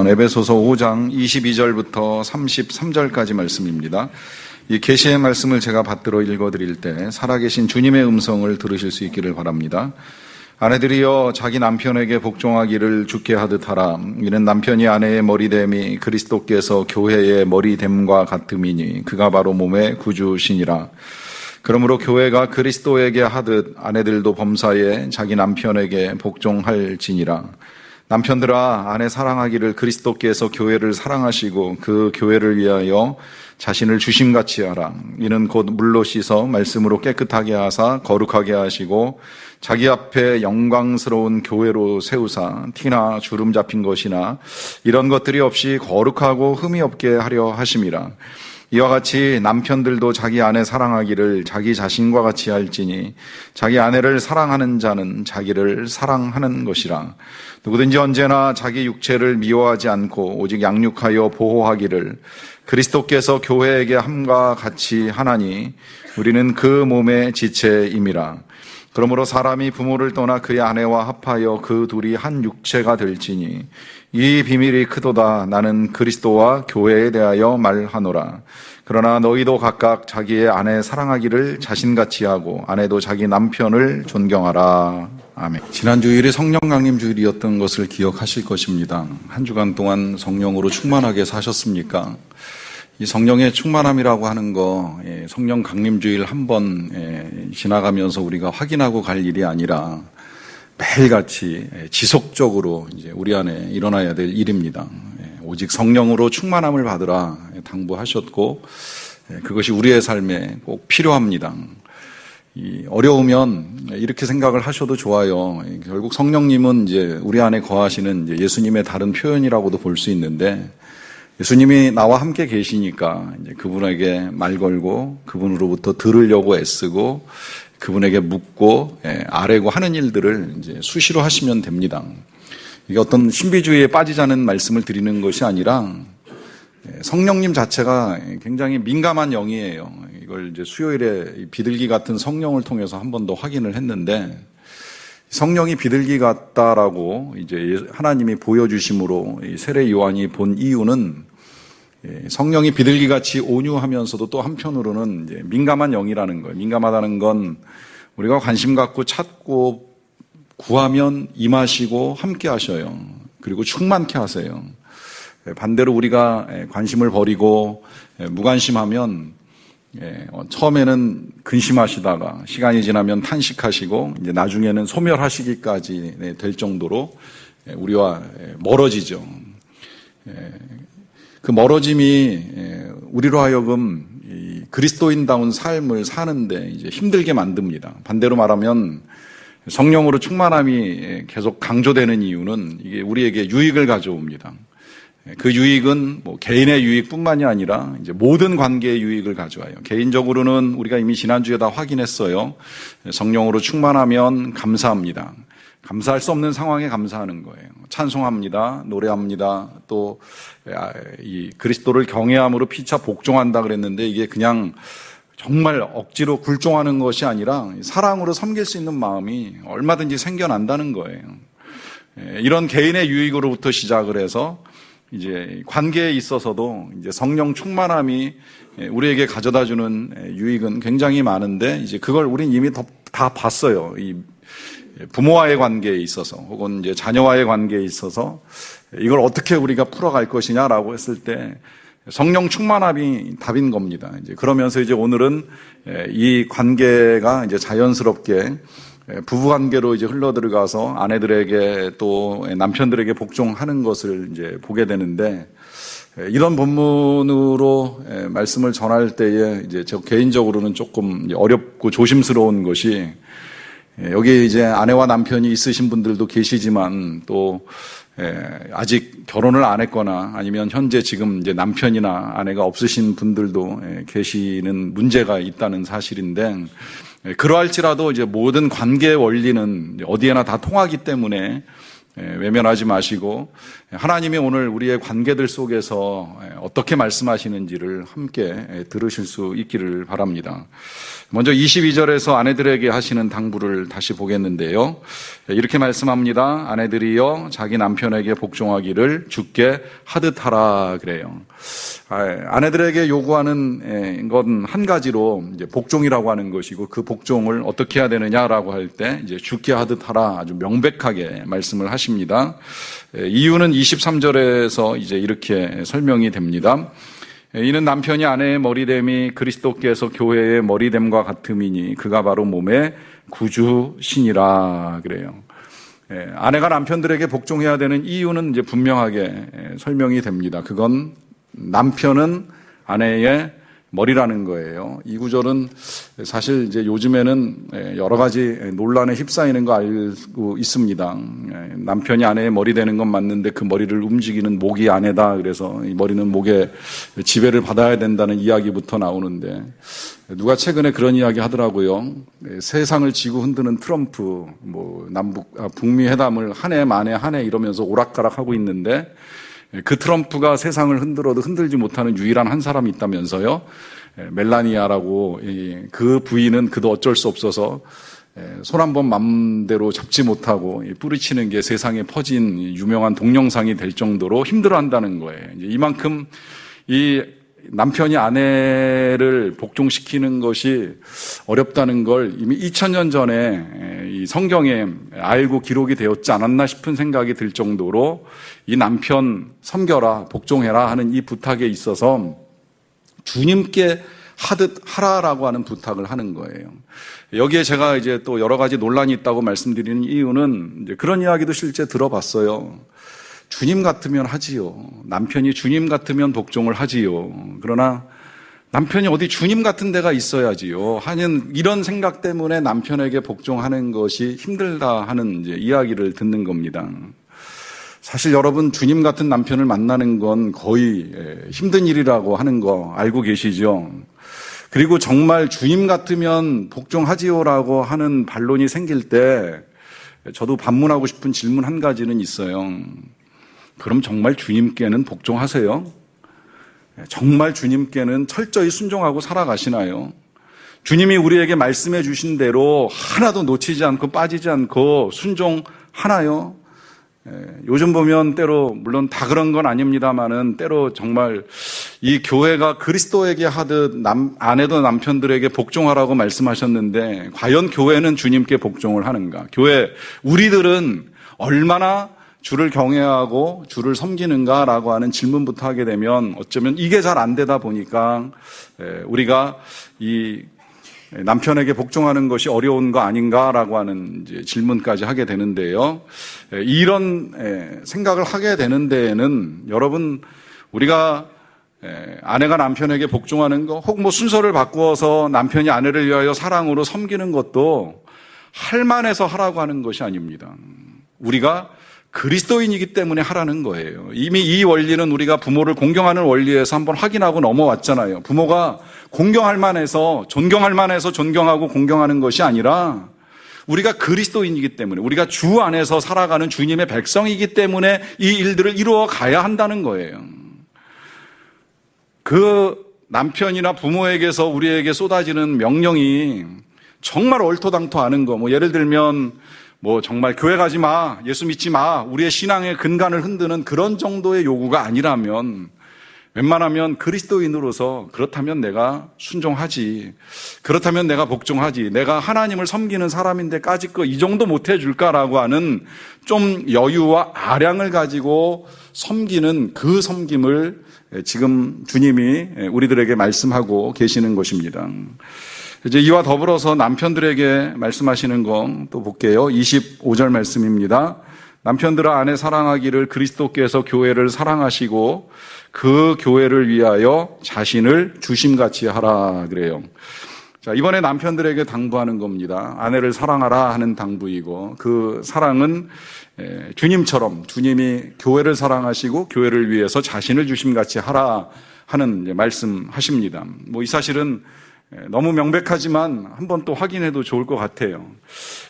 에베소서 5장 22절부터 33절까지 말씀입니다. 이 계시의 말씀을 제가 받들어 읽어드릴 때 살아계신 주님의 음성을 들으실 수 있기를 바랍니다. 아내들이여 자기 남편에게 복종하기를 주께 하듯 하라. 이는 남편이 아내의 머리됨이 그리스도께서 교회의 머리됨과 같음이니 그가 바로 몸의 구주시니라. 그러므로 교회가 그리스도에게 하듯 아내들도 범사에 자기 남편에게 복종할지니라. 남편들아 아내 사랑하기를 그리스도께서 교회를 사랑하시고 그 교회를 위하여 자신을 주심같이 하라. 이는 곧 물로 씻어 말씀으로 깨끗하게 하사 거룩하게 하시고 자기 앞에 영광스러운 교회로 세우사 티나 주름 잡힌 것이나 이런 것들이 없이 거룩하고 흠이 없게 하려 하심이라. 이와 같이 남편들도 자기 아내 사랑하기를 자기 자신과 같이 할지니 자기 아내를 사랑하는 자는 자기를 사랑하는 것이라. 누구든지 언제나 자기 육체를 미워하지 않고 오직 양육하여 보호하기를 그리스도께서 교회에게 함과 같이 하나니 우리는 그 몸의 지체임이라. 그러므로 사람이 부모를 떠나 그의 아내와 합하여 그 둘이 한 육체가 될지니 이 비밀이 크도다. 나는 그리스도와 교회에 대하여 말하노라. 그러나 너희도 각각 자기의 아내 사랑하기를 자신같이 하고 아내도 자기 남편을 존경하라. 아멘. 지난 주일이 성령 강림 주일이었던 것을 기억하실 것입니다. 한 주간 동안 성령으로 충만하게 사셨습니까? 이 성령의 충만함이라고 하는 거 성령 강림 주일 한 번 지나가면서 우리가 확인하고 갈 일이 아니라 매일같이 지속적으로 이제 우리 안에 일어나야 될 일입니다. 오직 성령으로 충만함을 받으라 당부하셨고 그것이 우리의 삶에 꼭 필요합니다. 어려우면 이렇게 생각을 하셔도 좋아요. 결국 성령님은 이제 우리 안에 거하시는 이제 예수님의 다른 표현이라고도 볼 수 있는데 예수님이 나와 함께 계시니까 이제 그분에게 말 걸고 그분으로부터 들으려고 애쓰고 그분에게 묻고 아뢰고 하는 일들을 이제 수시로 하시면 됩니다. 이게 어떤 신비주의에 빠지자는 말씀을 드리는 것이 아니라 성령님 자체가 굉장히 민감한 영이에요. 이걸 이제 수요일에 비둘기 같은 성령을 통해서 한 번 더 확인을 했는데 성령이 비둘기 같다라고 이제 하나님이 보여주심으로 세례 요한이 본 이유는 성령이 비둘기 같이 온유하면서도 또 한편으로는 이제 민감한 영이라는 거예요. 민감하다는 건 우리가 관심 갖고 찾고 구하면 임하시고 함께 하셔요. 그리고 충만케 하세요. 반대로 우리가 관심을 버리고 무관심하면 처음에는 근심하시다가 시간이 지나면 탄식하시고 이제 나중에는 소멸하시기까지 될 정도로 우리와 멀어지죠. 그 멀어짐이 우리로 하여금 그리스도인다운 삶을 사는데 이제 힘들게 만듭니다. 반대로 말하면 성령으로 충만함이 계속 강조되는 이유는 이게 우리에게 유익을 가져옵니다. 그 유익은 뭐 개인의 유익뿐만이 아니라 이제 모든 관계의 유익을 가져와요. 개인적으로는 우리가 이미 지난주에 다 확인했어요. 성령으로 충만하면 감사합니다. 감사할 수 없는 상황에 감사하는 거예요. 찬송합니다. 노래합니다. 또 이 그리스도를 경외함으로 피차 복종한다 그랬는데 이게 그냥 정말 억지로 굴종하는 것이 아니라 사랑으로 섬길 수 있는 마음이 얼마든지 생겨난다는 거예요. 이런 개인의 유익으로부터 시작을 해서 이제 관계에 있어서도 이제 성령 충만함이 우리에게 가져다주는 유익은 굉장히 많은데 이제 그걸 우린 이미 다 봤어요. 이 부모와의 관계에 있어서 혹은 이제 자녀와의 관계에 있어서 이걸 어떻게 우리가 풀어갈 것이냐라고 했을 때 성령 충만함이 답인 겁니다. 이제 그러면서 이제 오늘은 이 관계가 이제 자연스럽게 부부 관계로 이제 흘러들어가서 아내들에게 또 남편들에게 복종하는 것을 이제 보게 되는데 이런 본문으로 말씀을 전할 때에 이제 저 개인적으로는 조금 어렵고 조심스러운 것이 여기 이제 아내와 남편이 있으신 분들도 계시지만 또 아직 결혼을 안 했거나 아니면 현재 지금 이제 남편이나 아내가 없으신 분들도 계시는 문제가 있다는 사실인데 그러할지라도 이제 모든 관계의 원리는 어디에나 다 통하기 때문에 외면하지 마시고 하나님이 오늘 우리의 관계들 속에서 어떻게 말씀하시는지를 함께 들으실 수 있기를 바랍니다. 먼저 22절에서 아내들에게 하시는 당부를 다시 보겠는데요. 이렇게 말씀합니다. 아내들이여 자기 남편에게 복종하기를 주께 하듯 하라 그래요. 아내들에게 요구하는 건 한 가지로 이제 복종이라고 하는 것이고, 그 복종을 어떻게 해야 되느냐라고 할 때 이제 주께 하듯 하라 아주 명백하게 말씀을 하십니다. 이유는 23절에서 이제 이렇게 설명이 됩니다. 이는 남편이 아내의 머리됨이 그리스도께서 교회의 머리됨과 같음이니 그가 바로 몸의 구주시니라 그래요. 아내가 남편들에게 복종해야 되는 이유는 이제 분명하게 설명이 됩니다. 그건 남편은 아내의 머리라는 거예요. 이 구절은 사실 이제 요즘에는 여러 가지 논란에 휩싸이는 거 알고 있습니다. 남편이 아내의 머리 되는 건 맞는데 그 머리를 움직이는 목이 아내다. 그래서 이 머리는 목에 지배를 받아야 된다는 이야기부터 나오는데, 누가 최근에 그런 이야기 하더라고요. 세상을 지고 흔드는 트럼프, 북미 회담을 한 해 만에 한 해 이러면서 오락가락 하고 있는데, 그 트럼프가 세상을 흔들어도 흔들지 못하는 유일한 한 사람이 있다면서요. 멜라니아라고. 그 부인은 그도 어쩔 수 없어서 손 한 번 맘대로 잡지 못하고 뿌리치는 게 세상에 퍼진 유명한 동영상이 될 정도로 힘들어한다는 거예요. 이만큼 이 남편이 아내를 복종시키는 것이 어렵다는 걸 이미 2000년 전에 이 성경에 알고 기록이 되었지 않았나 싶은 생각이 들 정도로 이 남편 섬겨라, 복종해라 하는 이 부탁에 있어서 주님께 하듯 하라라고 하는 부탁을 하는 거예요. 여기에 제가 이제 또 여러 가지 논란이 있다고 말씀드리는 이유는 이제 그런 이야기도 실제 들어봤어요. 주님 같으면 하지요. 남편이 주님 같으면 복종을 하지요. 그러나 남편이 어디 주님 같은 데가 있어야지요 하는 이런 생각 때문에 남편에게 복종하는 것이 힘들다 하는 이제 이야기를 듣는 겁니다. 사실 여러분, 주님 같은 남편을 만나는 건 거의 힘든 일이라고 하는 거 알고 계시죠? 그리고 정말 주님 같으면 복종하지요라고 하는 반론이 생길 때 저도 반문하고 싶은 질문 한 가지는 있어요. 그럼 정말 주님께는 복종하세요? 정말 주님께는 철저히 순종하고 살아가시나요? 주님이 우리에게 말씀해 주신 대로 하나도 놓치지 않고 빠지지 않고 순종하나요? 요즘 보면 때로, 물론 다 그런 건 아닙니다만은 때로 정말 이 교회가 그리스도에게 하듯 아내도 남편들에게 복종하라고 말씀하셨는데 과연 교회는 주님께 복종을 하는가? 교회, 우리들은 얼마나 주를 경외하고 주를 섬기는가라고 하는 질문부터 하게 되면 어쩌면 이게 잘 안 되다 보니까 우리가 이 남편에게 복종하는 것이 어려운 거 아닌가라고 하는 이제 질문까지 하게 되는데요. 이런 생각을 하게 되는 데에는 여러분, 우리가 아내가 남편에게 복종하는 거, 혹 순서를 바꾸어서 남편이 아내를 위하여 사랑으로 섬기는 것도 할만해서 하라고 하는 것이 아닙니다. 우리가 그리스도인이기 때문에 하라는 거예요. 이미 이 원리는 우리가 부모를 공경하는 원리에서 한번 확인하고 넘어왔잖아요. 부모가 공경할 만해서 존경할 만해서 존경하고 공경하는 것이 아니라 우리가 그리스도인이기 때문에, 우리가 주 안에서 살아가는 주님의 백성이기 때문에 이 일들을 이루어 가야 한다는 거예요. 그 남편이나 부모에게서 우리에게 쏟아지는 명령이 정말 얼토당토 않은 거, 예를 들면 정말 교회 가지 마, 예수 믿지 마, 우리의 신앙의 근간을 흔드는 그런 정도의 요구가 아니라면 웬만하면 그리스도인으로서 그렇다면 내가 순종하지, 그렇다면 내가 복종하지, 내가 하나님을 섬기는 사람인데까짓 거 이 정도 못 해줄까라고 하는 좀 여유와 아량을 가지고 섬기는 그 섬김을 지금 주님이 우리들에게 말씀하고 계시는 것입니다. 이제 이와 더불어서 남편들에게 말씀하시는 거 또 볼게요. 25절 말씀입니다. 남편들아 아내 사랑하기를 그리스도께서 교회를 사랑하시고 그 교회를 위하여 자신을 주심같이 하라 그래요. 자, 이번에 남편들에게 당부하는 겁니다. 아내를 사랑하라 하는 당부이고, 그 사랑은 주님처럼 주님이 교회를 사랑하시고 교회를 위해서 자신을 주심같이 하라 하는 말씀하십니다. 이 사실은 너무 명백하지만 한번 또 확인해도 좋을 것 같아요.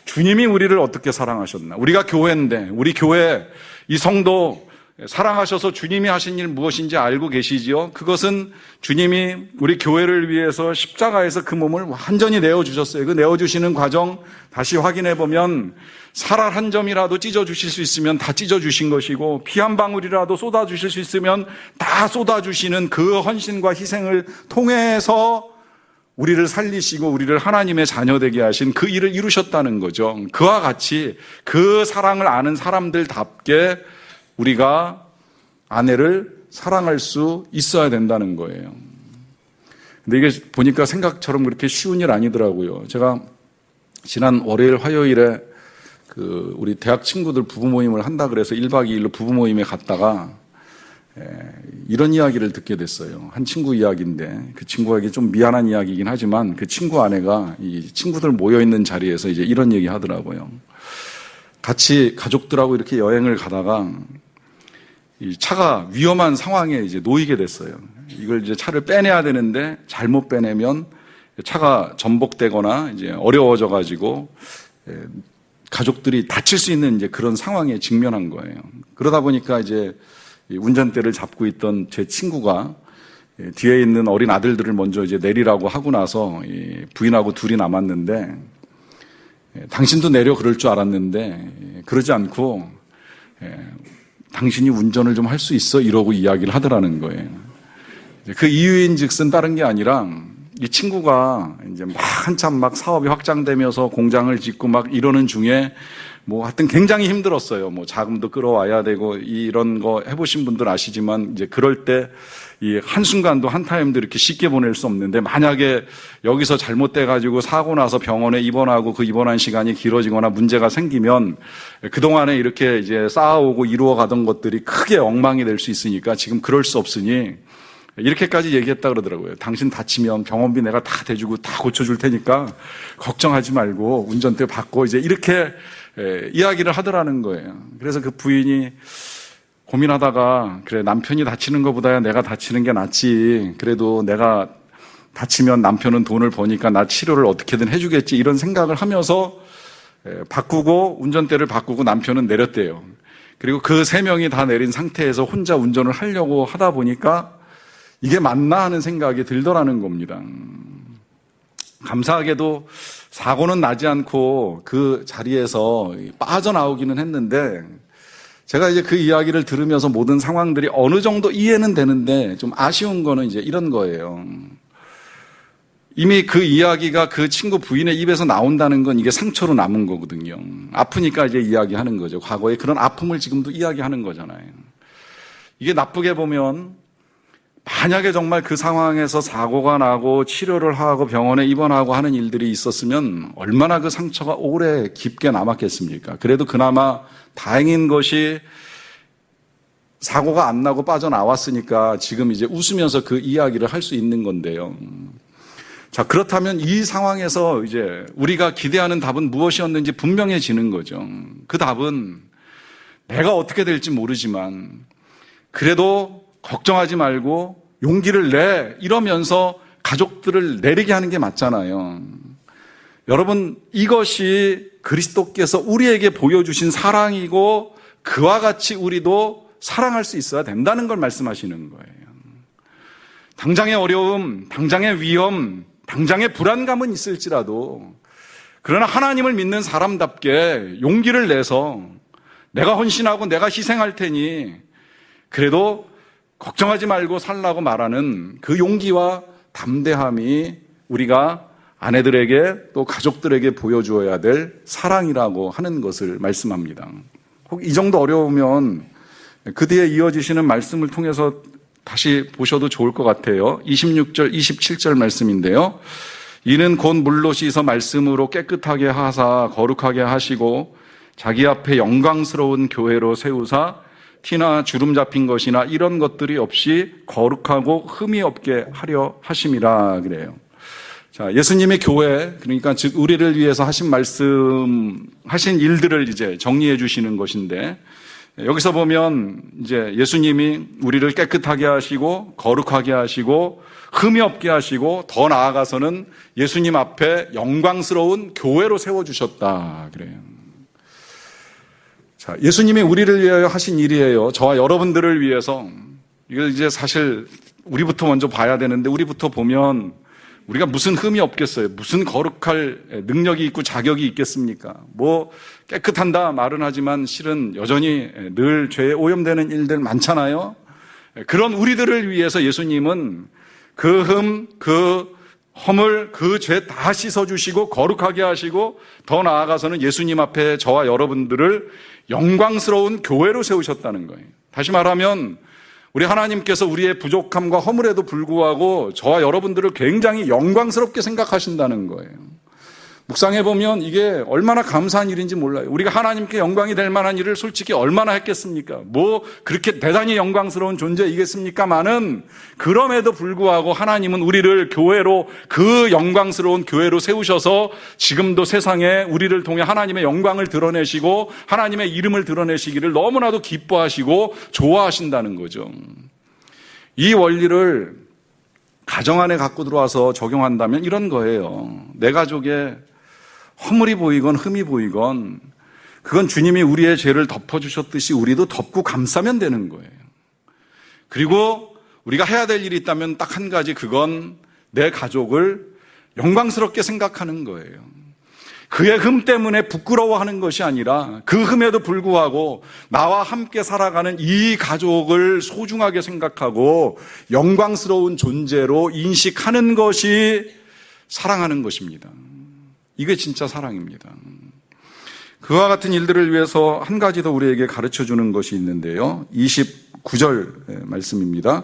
주님이 우리를 어떻게 사랑하셨나? 우리가 교회인데 우리 교회 이 성도 사랑하셔서 주님이 하신 일 무엇인지 알고 계시지요? 그것은 주님이 우리 교회를 위해서 십자가에서 그 몸을 완전히 내어주셨어요. 그 내어주시는 과정 다시 확인해 보면 살 한 점이라도 찢어주실 수 있으면 다 찢어주신 것이고 피 한 방울이라도 쏟아주실 수 있으면 다 쏟아주시는 그 헌신과 희생을 통해서 우리를 살리시고 우리를 하나님의 자녀 되게 하신 그 일을 이루셨다는 거죠. 그와 같이 그 사랑을 아는 사람들답게 우리가 아내를 사랑할 수 있어야 된다는 거예요. 근데 이게 보니까 생각처럼 그렇게 쉬운 일 아니더라고요. 제가 지난 월요일, 화요일에 우리 대학 친구들 부부 모임을 한다 그래서 1박 2일로 부부 모임에 갔다가 이런 이야기를 듣게 됐어요. 한 친구 이야기인데 그 친구에게 좀 미안한 이야기이긴 하지만 그 친구 아내가 이 친구들 모여있는 자리에서 이제 이런 얘기 하더라고요. 같이 가족들하고 이렇게 여행을 가다가 이 차가 위험한 상황에 이제 놓이게 됐어요. 이걸 이제 차를 빼내야 되는데 잘못 빼내면 차가 전복되거나 이제 어려워져 가지고 가족들이 다칠 수 있는 이제 그런 상황에 직면한 거예요. 그러다 보니까 이제 운전대를 잡고 있던 제 친구가 뒤에 있는 어린 아들들을 먼저 이제 내리라고 하고 나서 부인하고 둘이 남았는데 당신도 내려 그럴 줄 알았는데 그러지 않고 당신이 운전을 좀 할 수 있어? 이러고 이야기를 하더라는 거예요. 그 이유인 즉슨 다른 게 아니라 이 친구가 이제 막 한참 막 사업이 확장되면서 공장을 짓고 막 이러는 중에 뭐 하여튼 굉장히 힘들었어요. 뭐 자금도 끌어와야 되고 이런 거 해보신 분들 아시지만 이제 그럴 때 이 한순간도 한 타임도 이렇게 쉽게 보낼 수 없는데 만약에 여기서 잘못돼가지고 사고 나서 병원에 입원하고 그 입원한 시간이 길어지거나 문제가 생기면 그동안에 이렇게 이제 쌓아오고 이루어가던 것들이 크게 엉망이 될 수 있으니까 지금 그럴 수 없으니 이렇게까지 얘기했다 그러더라고요. 당신 다치면 병원비 내가 다 대주고 다 고쳐줄 테니까 걱정하지 말고 운전대 받고 이제 이렇게 이야기를 하더라는 거예요. 그래서 그 부인이 고민하다가 그래 남편이 다치는 것보다야 내가 다치는 게 낫지. 그래도 내가 다치면 남편은 돈을 버니까 나 치료를 어떻게든 해주겠지 이런 생각을 하면서 바꾸고 운전대를 바꾸고 남편은 내렸대요. 그리고 그 세 명이 다 내린 상태에서 혼자 운전을 하려고 하다 보니까 이게 맞나 하는 생각이 들더라는 겁니다. 감사하게도 사고는 나지 않고 그 자리에서 빠져나오기는 했는데 제가 이제 그 이야기를 들으면서 모든 상황들이 어느 정도 이해는 되는데 좀 아쉬운 거는 이제 이런 거예요. 이미 그 이야기가 그 친구 부인의 입에서 나온다는 건 이게 상처로 남은 거거든요. 아프니까 이제 이야기하는 거죠. 과거의 그런 아픔을 지금도 이야기하는 거잖아요. 이게 나쁘게 보면 만약에 정말 그 상황에서 사고가 나고 치료를 하고 병원에 입원하고 하는 일들이 있었으면 얼마나 그 상처가 오래 깊게 남았겠습니까? 그래도 그나마 다행인 것이 사고가 안 나고 빠져나왔으니까 지금 이제 웃으면서 그 이야기를 할 수 있는 건데요. 자, 그렇다면 이 상황에서 이제 우리가 기대하는 답은 무엇이었는지 분명해지는 거죠. 그 답은 내가 어떻게 될지 모르지만 그래도 걱정하지 말고 용기를 내 이러면서 가족들을 내리게 하는 게 맞잖아요. 여러분 이것이 그리스도께서 우리에게 보여주신 사랑이고 그와 같이 우리도 사랑할 수 있어야 된다는 걸 말씀하시는 거예요. 당장의 어려움, 당장의 위험, 당장의 불안감은 있을지라도 그러나 하나님을 믿는 사람답게 용기를 내서 내가 헌신하고 내가 희생할 테니 그래도 걱정하지 말고 살라고 말하는 그 용기와 담대함이 우리가 아내들에게 또 가족들에게 보여주어야 될 사랑이라고 하는 것을 말씀합니다. 혹 이 정도 어려우면 그 뒤에 이어지시는 말씀을 통해서 다시 보셔도 좋을 것 같아요. 26절, 27절 말씀인데요. 이는 곧 물로 씻어 말씀으로 깨끗하게 하사 거룩하게 하시고 자기 앞에 영광스러운 교회로 세우사 티나 주름 잡힌 것이나 이런 것들이 없이 거룩하고 흠이 없게 하려 하심이라 그래요. 자, 예수님의 교회, 그러니까 즉 우리를 위해서 하신 말씀, 하신 일들을 이제 정리해 주시는 것인데 여기서 보면 이제 예수님이 우리를 깨끗하게 하시고 거룩하게 하시고 흠이 없게 하시고 더 나아가서는 예수님 앞에 영광스러운 교회로 세워주셨다 그래요. 자, 예수님이 우리를 위하여 하신 일이에요. 저와 여러분들을 위해서. 이걸 이제 사실 우리부터 먼저 봐야 되는데, 우리부터 보면 우리가 무슨 흠이 없겠어요? 무슨 거룩할 능력이 있고 자격이 있겠습니까? 뭐 깨끗한다 말은 하지만 실은 여전히 늘 죄에 오염되는 일들 많잖아요. 그런 우리들을 위해서 예수님은 그 흠, 그 허물, 그 죄 다 씻어주시고 거룩하게 하시고 더 나아가서는 예수님 앞에 저와 여러분들을 영광스러운 교회로 세우셨다는 거예요. 다시 말하면 우리 하나님께서 우리의 부족함과 허물에도 불구하고 저와 여러분들을 굉장히 영광스럽게 생각하신다는 거예요. 묵상해보면 이게 얼마나 감사한 일인지 몰라요. 우리가 하나님께 영광이 될 만한 일을 솔직히 얼마나 했겠습니까? 뭐 그렇게 대단히 영광스러운 존재이겠습니까마는 그럼에도 불구하고 하나님은 우리를 교회로, 그 영광스러운 교회로 세우셔서 지금도 세상에 우리를 통해 하나님의 영광을 드러내시고 하나님의 이름을 드러내시기를 너무나도 기뻐하시고 좋아하신다는 거죠. 이 원리를 가정 안에 갖고 들어와서 적용한다면 이런 거예요. 내 가족에 허물이 보이건 흠이 보이건 그건 주님이 우리의 죄를 덮어주셨듯이 우리도 덮고 감싸면 되는 거예요. 그리고 우리가 해야 될 일이 있다면 딱 한 가지, 그건 내 가족을 영광스럽게 생각하는 거예요. 그의 흠 때문에 부끄러워하는 것이 아니라 그 흠에도 불구하고 나와 함께 살아가는 이 가족을 소중하게 생각하고 영광스러운 존재로 인식하는 것이 사랑하는 것입니다. 이게 진짜 사랑입니다. 그와 같은 일들을 위해서 한 가지 더 우리에게 가르쳐주는 것이 있는데요. 29절 말씀입니다.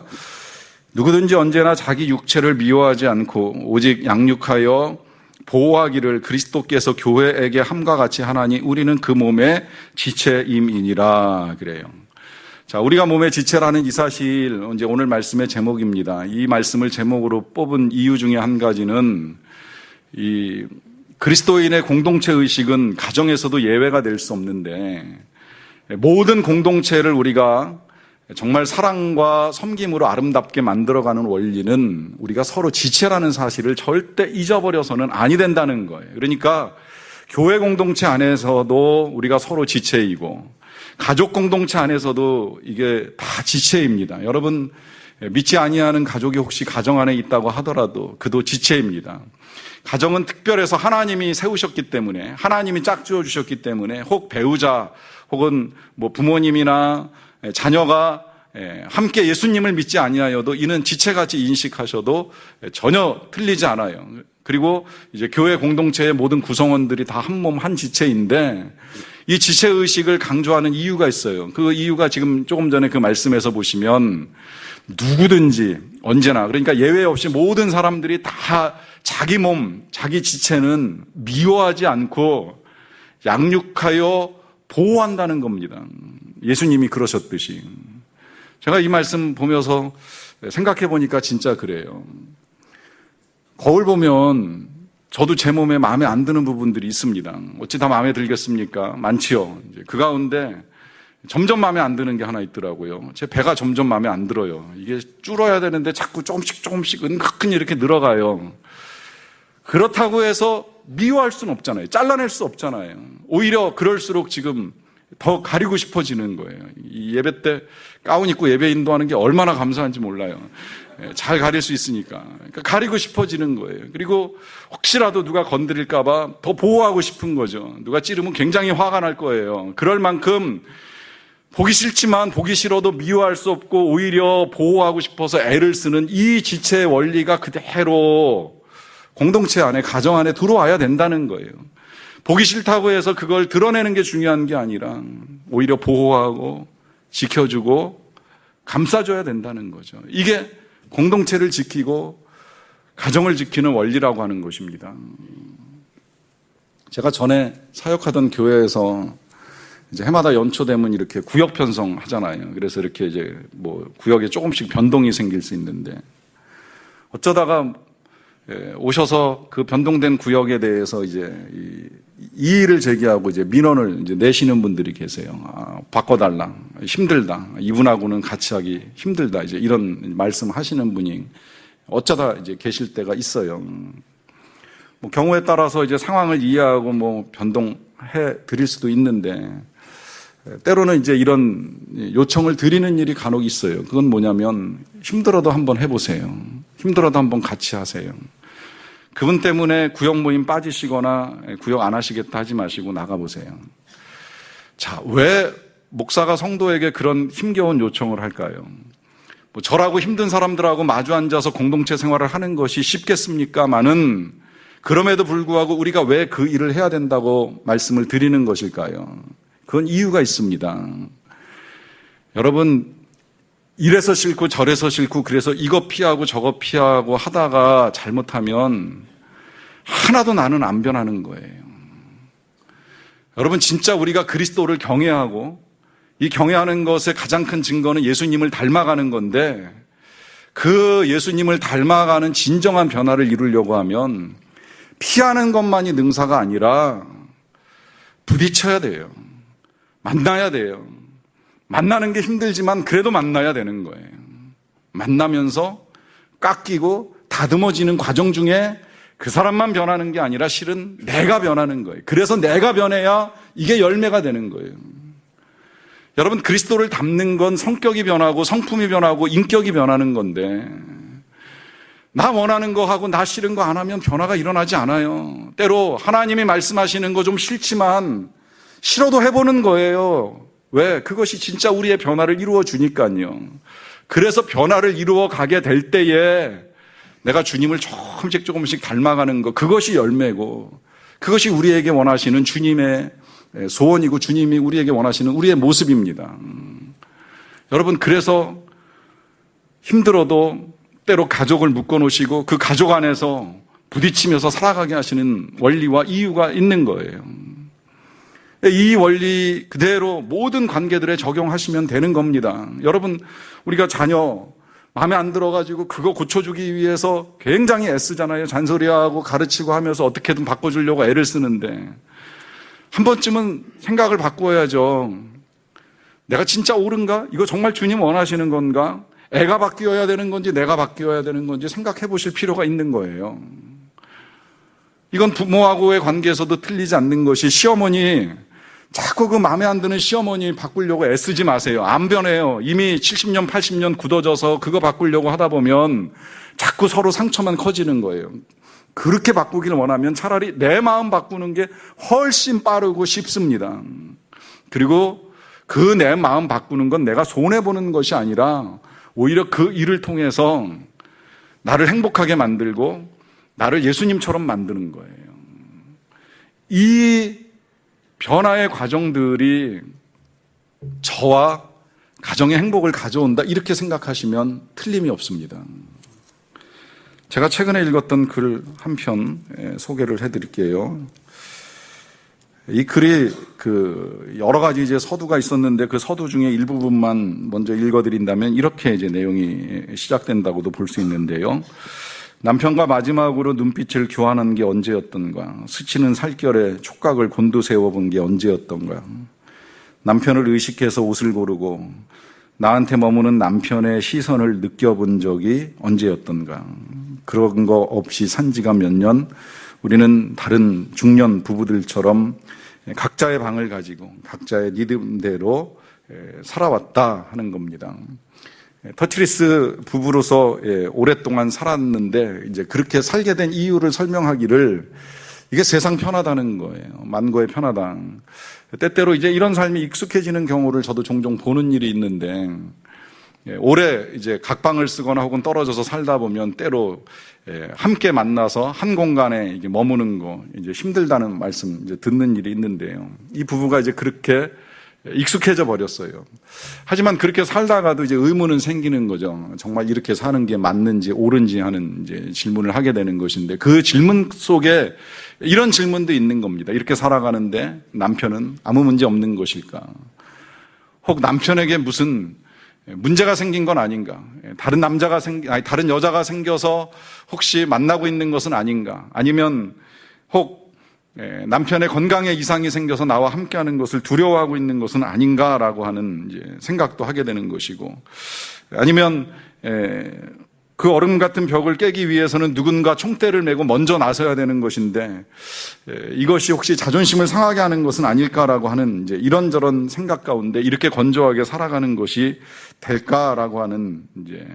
누구든지 언제나 자기 육체를 미워하지 않고 오직 양육하여 보호하기를 그리스도께서 교회에게 함과 같이 하나니 우리는 그 몸의 지체임이니라 그래요. 자, 우리가 몸의 지체라는 이 사실, 이제 오늘 말씀의 제목입니다. 이 말씀을 제목으로 뽑은 이유 중에 한 가지는 이 그리스도인의 공동체 의식은 가정에서도 예외가 될 수 없는데, 모든 공동체를 우리가 정말 사랑과 섬김으로 아름답게 만들어가는 원리는 우리가 서로 지체라는 사실을 절대 잊어버려서는 아니 된다는 거예요. 그러니까 교회 공동체 안에서도 우리가 서로 지체이고 가족 공동체 안에서도 이게 다 지체입니다. 여러분, 믿지 아니하는 가족이 혹시 가정 안에 있다고 하더라도 그도 지체입니다. 가정은 특별해서 하나님이 세우셨기 때문에, 하나님이 짝지어 주셨기 때문에, 혹 배우자 혹은 뭐 부모님이나 자녀가 함께 예수님을 믿지 아니하여도 이는 지체같이 인식하셔도 전혀 틀리지 않아요. 그리고 이제 교회 공동체의 모든 구성원들이 다 한 몸 한 지체인데, 이 지체의식을 강조하는 이유가 있어요. 그 이유가 지금 조금 전에 그 말씀에서 보시면 누구든지 언제나, 그러니까 예외 없이 모든 사람들이 다 자기 몸, 자기 지체는 미워하지 않고 양육하여 보호한다는 겁니다. 예수님이 그러셨듯이. 제가 이 말씀 보면서 생각해 보니까 진짜 그래요. 거울 보면 저도 제 몸에 마음에 안 드는 부분들이 있습니다. 어찌 다 마음에 들겠습니까? 많지요. 그 가운데 점점 마음에 안 드는 게 하나 있더라고요. 제 배가 점점 마음에 안 들어요. 이게 줄어야 되는데 자꾸 조금씩 은근히 이렇게 늘어가요. 그렇다고 해서 미워할 수는 없잖아요. 잘라낼 수 없잖아요. 오히려 그럴수록 지금 더 가리고 싶어지는 거예요. 이 예배 때 가운 입고 예배 인도하는 게 얼마나 감사한지 몰라요. 잘 가릴 수 있으니까. 그러니까 가리고 싶어지는 거예요. 그리고 혹시라도 누가 건드릴까봐 더 보호하고 싶은 거죠. 누가 찌르면 굉장히 화가 날 거예요. 그럴 만큼 보기 싫지만 보기 싫어도 미워할 수 없고 오히려 보호하고 싶어서 애를 쓰는 이 지체의 원리가 그대로 공동체 안에, 가정 안에 들어와야 된다는 거예요. 보기 싫다고 해서 그걸 드러내는 게 중요한 게 아니라 오히려 보호하고 지켜주고 감싸줘야 된다는 거죠. 이게 공동체를 지키고 가정을 지키는 원리라고 하는 것입니다. 제가 전에 사역하던 교회에서 이제 해마다 연초 되면 이렇게 구역 편성 하잖아요. 그래서 이렇게 이제 뭐 구역에 조금씩 변동이 생길 수 있는데, 어쩌다가 오셔서 그 변동된 구역에 대해서 이제 이의를 제기하고 이제 민원을 이제 내시는 분들이 계세요. 바꿔달라. 힘들다. 이분하고는 같이 하기 힘들다. 이제 이런 말씀하시는 분이 어쩌다 이제 계실 때가 있어요. 뭐 경우에 따라서 이제 상황을 이해하고 뭐 변동해 드릴 수도 있는데 때로는 이제 이런 요청을 드리는 일이 간혹 있어요. 그건 뭐냐면 힘들어도 한번 해보세요. 힘들어도 한번 같이 하세요. 그분 때문에 구역 모임 빠지시거나 구역 안 하시겠다 하지 마시고 나가보세요. 자, 왜 목사가 성도에게 그런 힘겨운 요청을 할까요? 뭐 저라고 힘든 사람들하고 마주 앉아서 공동체 생활을 하는 것이 쉽겠습니까마는 그럼에도 불구하고 우리가 왜 그 일을 해야 된다고 말씀을 드리는 것일까요? 그건 이유가 있습니다. 여러분, 이래서 싫고 저래서 싫고 그래서 이거 피하고 저거 피하고 하다가 잘못하면 하나도 나는 안 변하는 거예요. 여러분, 진짜 우리가 그리스도를 경외하고 이 경외하는 것의 가장 큰 증거는 예수님을 닮아가는 건데 그 예수님을 닮아가는 진정한 변화를 이루려고 하면 피하는 것만이 능사가 아니라 부딪혀야 돼요. 만나야 돼요. 만나는 게 힘들지만 그래도 만나야 되는 거예요. 만나면서 깎이고 다듬어지는 과정 중에 그 사람만 변하는 게 아니라 실은 내가 변하는 거예요. 그래서 내가 변해야 이게 열매가 되는 거예요. 여러분, 그리스도를 닮는 건 성격이 변하고 성품이 변하고 인격이 변하는 건데 나 원하는 거 하고 나 싫은 거 안 하면 변화가 일어나지 않아요. 때로 하나님이 말씀하시는 거 좀 싫지만 싫어도 해보는 거예요. 왜? 그것이 진짜 우리의 변화를 이루어 주니까요. 그래서 변화를 이루어 가게 될 때에 내가 주님을 조금씩 닮아가는 것, 그것이 열매고 그것이 우리에게 원하시는 주님의 소원이고 주님이 우리에게 원하시는 우리의 모습입니다. 여러분, 그래서 힘들어도 때로 가족을 묶어놓으시고 그 가족 안에서 부딪히면서 살아가게 하시는 원리와 이유가 있는 거예요. 이 원리 그대로 모든 관계들에 적용하시면 되는 겁니다. 여러분, 우리가 자녀 마음에 안 들어가지고 그거 고쳐주기 위해서 굉장히 애쓰잖아요. 잔소리하고 가르치고 하면서 어떻게든 바꿔주려고 애를 쓰는데 한 번쯤은 생각을 바꿔야죠. 내가 진짜 옳은가? 이거 정말 주님 원하시는 건가? 애가 바뀌어야 되는 건지 내가 바뀌어야 되는 건지 생각해 보실 필요가 있는 거예요. 이건 부모하고의 관계에서도 틀리지 않는 것이 시어머니 자꾸 그 마음에 안 드는 시어머니 바꾸려고 애쓰지 마세요. 안 변해요. 이미 70년, 80년 굳어져서 그거 바꾸려고 하다 보면 자꾸 서로 상처만 커지는 거예요. 그렇게 바꾸기를 원하면 차라리 내 마음 바꾸는 게 훨씬 빠르고 쉽습니다. 그리고 그 내 마음 바꾸는 건 내가 손해보는 것이 아니라 오히려 그 일을 통해서 나를 행복하게 만들고 나를 예수님처럼 만드는 거예요. 이 변화의 과정들이 저와 가정의 행복을 가져온다 이렇게 생각하시면 틀림이 없습니다. 제가 최근에 읽었던 글 한 편 소개를 해드릴게요. 이 글이 여러 가지 이제 서두가 있었는데 그 서두 중에 일부분만 먼저 읽어드린다면 이렇게 이제 내용이 시작된다고도 볼 수 있는데요. 남편과 마지막으로 눈빛을 교환한 게 언제였던가? 스치는 살결에 촉각을 곤두세워 본 게 언제였던가? 남편을 의식해서 옷을 고르고 나한테 머무는 남편의 시선을 느껴본 적이 언제였던가? 그런 거 없이 산 지가 몇 년, 우리는 다른 중년 부부들처럼 각자의 방을 가지고 각자의 리듬대로 살아왔다 하는 겁니다. 터트리스 부부로서 오랫동안 살았는데 이제 그렇게 살게 된 이유를 설명하기를 이게 세상 편하다는 거예요. 만고의 편하다. 때때로 이제 이런 삶이 익숙해지는 경우를 저도 종종 보는 일이 있는데 오래 이제 각방을 쓰거나 혹은 떨어져서 살다 보면 때로 함께 만나서 한 공간에 이게 머무는 거 이제 힘들다는 말씀 이제 듣는 일이 있는데요. 이 부부가 이제 그렇게 익숙해져 버렸어요. 하지만 그렇게 살다가도 이제 의문은 생기는 거죠. 정말 이렇게 사는 게 맞는지 옳은지 하는 이제 질문을 하게 되는 것인데 그 질문 속에 이런 질문도 있는 겁니다. 이렇게 살아가는데 남편은 아무 문제 없는 것일까? 혹 남편에게 무슨 문제가 생긴 건 아닌가? 다른 다른 여자가 생겨서 혹시 만나고 있는 것은 아닌가? 아니면 혹 남편의 건강에 이상이 생겨서 나와 함께하는 것을 두려워하고 있는 것은 아닌가라고 하는 이제 생각도 하게 되는 것이고, 아니면 그 얼음 같은 벽을 깨기 위해서는 누군가 총대를 메고 먼저 나서야 되는 것인데 이것이 혹시 자존심을 상하게 하는 것은 아닐까라고 하는 이제 이런저런 생각 가운데 이렇게 건조하게 살아가는 것이 될까라고 하는 이제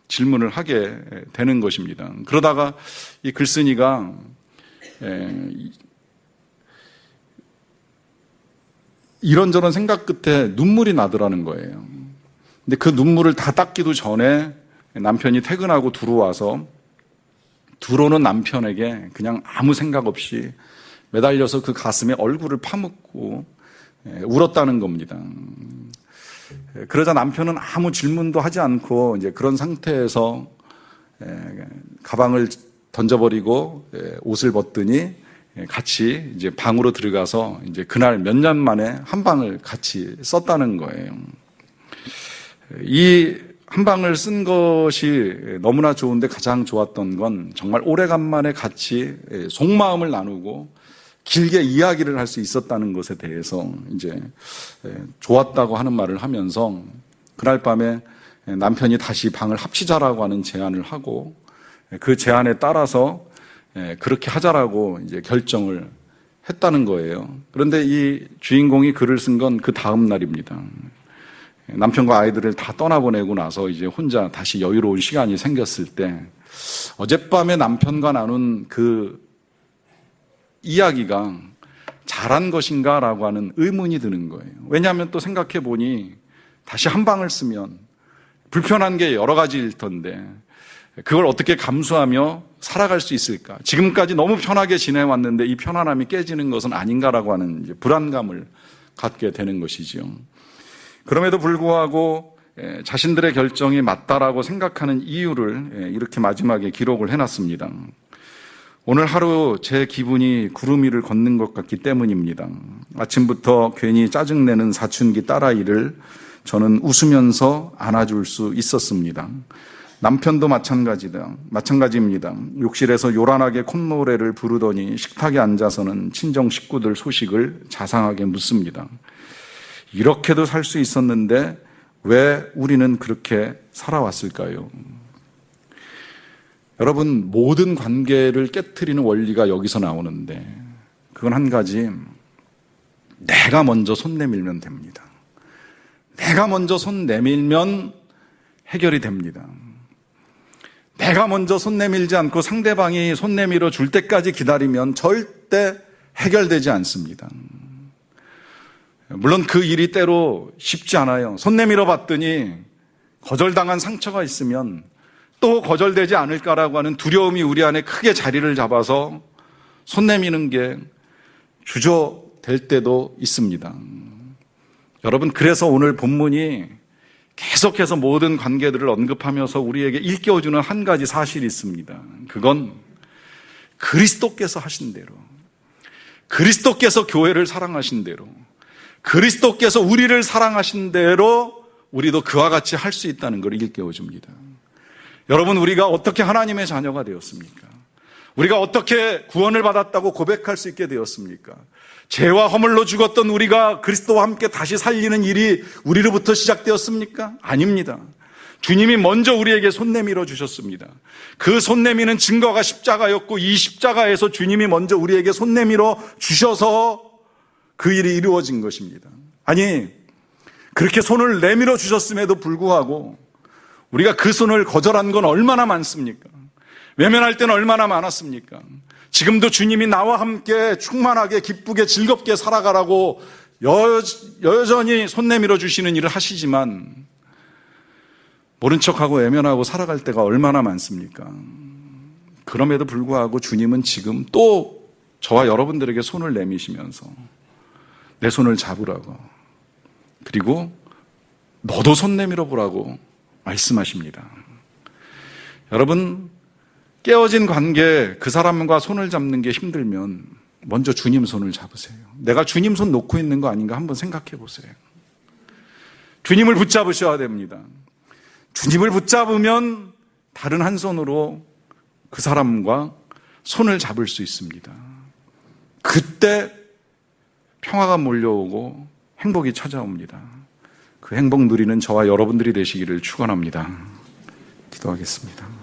질문을 하게 되는 것입니다. 그러다가 이 글쓴이가 이런저런 생각 끝에 눈물이 나더라는 거예요. 근데 그 눈물을 다 닦기도 전에 남편이 퇴근하고 들어와서 들어오는 남편에게 그냥 아무 생각 없이 매달려서 그 가슴에 얼굴을 파묻고 울었다는 겁니다. 그러자 남편은 아무 질문도 하지 않고 이제 그런 상태에서 가방을 던져버리고 옷을 벗더니 같이 이제 방으로 들어가서 이제 그날 몇 년 만에 한 방을 같이 썼다는 거예요. 이 한 방을 쓴 것이 너무나 좋은데 가장 좋았던 건 정말 오래간만에 같이 속마음을 나누고 길게 이야기를 할 수 있었다는 것에 대해서 이제 좋았다고 하는 말을 하면서 그날 밤에 남편이 다시 방을 합치자라고 하는 제안을 하고 그 제안에 따라서 그렇게 하자라고 이제 결정을 했다는 거예요. 그런데 이 주인공이 글을 쓴 건 그 다음 날입니다. 남편과 아이들을 다 떠나보내고 나서 이제 혼자 다시 여유로운 시간이 생겼을 때 어젯밤에 남편과 나눈 그 이야기가 잘한 것인가라고 하는 의문이 드는 거예요. 왜냐하면 또 생각해 보니 다시 한 방을 쓰면 불편한 게 여러 가지일 텐데 그걸 어떻게 감수하며 살아갈 수 있을까? 지금까지 너무 편하게 지내왔는데 이 편안함이 깨지는 것은 아닌가라고 하는 이제 불안감을 갖게 되는 것이지요. 그럼에도 불구하고 자신들의 결정이 맞다라고 생각하는 이유를 이렇게 마지막에 기록을 해놨습니다. 오늘 하루 제 기분이 구름 위를 걷는 것 같기 때문입니다. 아침부터 괜히 짜증내는 사춘기 딸아이를 저는 웃으면서 안아줄 수 있었습니다. 남편도 마찬가지입니다. 욕실에서 요란하게 콧노래를 부르더니 식탁에 앉아서는 친정 식구들 소식을 자상하게 묻습니다. 이렇게도 살 수 있었는데 왜 우리는 그렇게 살아왔을까요? 여러분, 모든 관계를 깨트리는 원리가 여기서 나오는데 그건 한 가지, 내가 먼저 손 내밀면 됩니다. 내가 먼저 손 내밀면 해결이 됩니다. 내가 먼저 손 내밀지 않고 상대방이 손 내밀어 줄 때까지 기다리면 절대 해결되지 않습니다. 물론 그 일이 때로 쉽지 않아요. 손 내밀어 봤더니 거절당한 상처가 있으면 또 거절되지 않을까라고 하는 두려움이 우리 안에 크게 자리를 잡아서 손 내미는 게 주저될 때도 있습니다. 여러분, 그래서 오늘 본문이 계속해서 모든 관계들을 언급하면서 우리에게 일깨워주는 한 가지 사실이 있습니다. 그건 그리스도께서 하신 대로, 그리스도께서 교회를 사랑하신 대로, 그리스도께서 우리를 사랑하신 대로 우리도 그와 같이 할 수 있다는 걸 일깨워줍니다. 여러분, 우리가 어떻게 하나님의 자녀가 되었습니까? 우리가 어떻게 구원을 받았다고 고백할 수 있게 되었습니까? 죄와 허물로 죽었던 우리가 그리스도와 함께 다시 살리는 일이 우리로부터 시작되었습니까? 아닙니다. 주님이 먼저 우리에게 손 내밀어 주셨습니다. 그 손 내미는 증거가 십자가였고 이 십자가에서 주님이 먼저 우리에게 손 내밀어 주셔서 그 일이 이루어진 것입니다. 아니, 그렇게 손을 내밀어 주셨음에도 불구하고 우리가 그 손을 거절한 건 얼마나 많습니까? 외면할 때는 얼마나 많았습니까? 지금도 주님이 나와 함께 충만하게 기쁘게 즐겁게 살아가라고 여전히 손 내밀어 주시는 일을 하시지만 모른 척하고 외면하고 살아갈 때가 얼마나 많습니까? 그럼에도 불구하고 주님은 지금 또 저와 여러분들에게 손을 내미시면서 내 손을 잡으라고, 그리고 너도 손 내밀어 보라고 말씀하십니다. 여러분, 깨어진 관계, 그 사람과 손을 잡는 게 힘들면 먼저 주님 손을 잡으세요. 내가 주님 손 놓고 있는 거 아닌가 한번 생각해 보세요. 주님을 붙잡으셔야 됩니다. 주님을 붙잡으면 다른 한 손으로 그 사람과 손을 잡을 수 있습니다. 그때 평화가 몰려오고 행복이 찾아옵니다. 그 행복 누리는 저와 여러분들이 되시기를 축원합니다. 기도하겠습니다.